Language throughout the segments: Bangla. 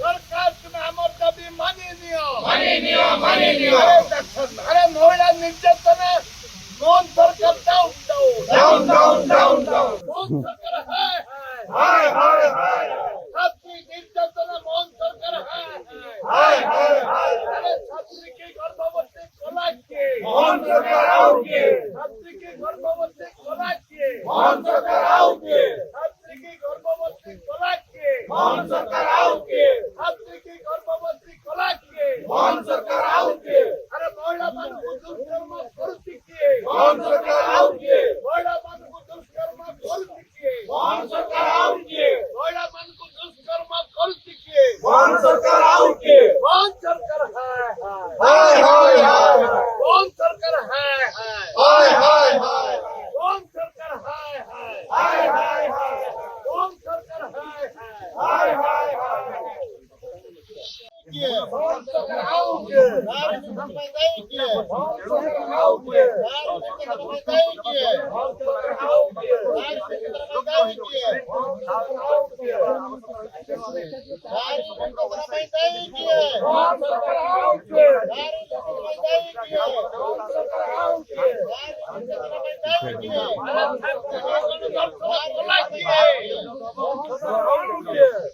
সরকার তুমি আমার দাবি মানিয়ে নিও। মানিয়ে আরে মহিলা নির্যাতনে কোন সরকার ডাউন কোন সরকার হায় হায় ছাত্রী নির্যাতনে কোন সরকার হায় আরে ছাত্রীকে গর্ভবতী কলাকে মোহন সরকার আউকে ছাত্রীকে গর্ভবতী কলাকে মোহন সরকার আউকে ছাত্রীকে গর্ভবতী কলাকে মোহন সরকার আউকে ছাত্রীকে গর্ভবতী কলাকে মোহন সরকার আউকে আরে মহিলা মানুষ দুষ্কর্ম করতে কি মোহন সরকার আউকে মহিলা মানুষ দুষ্কর্ম করতে কি মোহন সরকার আউকে মহিলা মানুষ দুষ্কর্ম করতে কি মোহন সরকার আউকে কোন সরকার হায় হায় কোন সরকার হায় কোন সরকার হায় কোন সরকার কোন সরকার আউকে নারী সম্প্রদায় কি কোন সরকার আউকে নারী সম্প্রদায় কি কোন সরকার আউকে নারী সম্প্রদায় কি কোন সরকার আউকে নারী সম্প্রদায় কি কোন সরকার আউকে নারী সম্প্রদায় কি কোন সরকার আউকে নারী সম্প্রদায় কি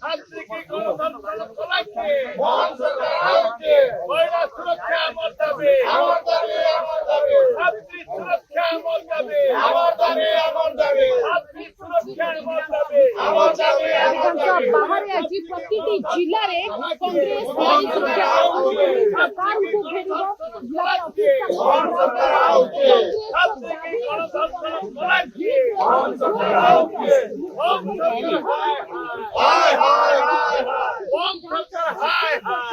ছাত্রীকে গণতন্ত্র কলাকে মোহন সরকার আউকে মহিলা সুরক্ষা আমার দাবি ছাত্রী সুরক্ষা আমার দাবি ছাত্রী সুরক্ষা আমার দাবি ବାହାରେ ଆଜି ପ୍ରତିଟି ଜିଲ୍ଲାରେ କଂଗ୍ରେସ ନାରୀ ସୁରକ୍ଷା ସରକାରଙ୍କୁ ଘେରିବ ଜିଲ୍ଲା ছাত্রীকে গণতন্ত্র কলাকে মোহন সরকার আউকে কোন সরকার হায় কোন সরকার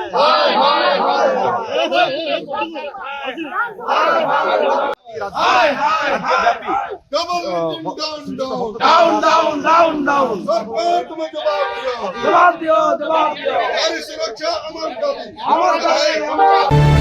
ডাউন সরকার তুমি জবাব দিও জবাব দিও নারী সুরক্ষা আমার দাবি আমার দাবি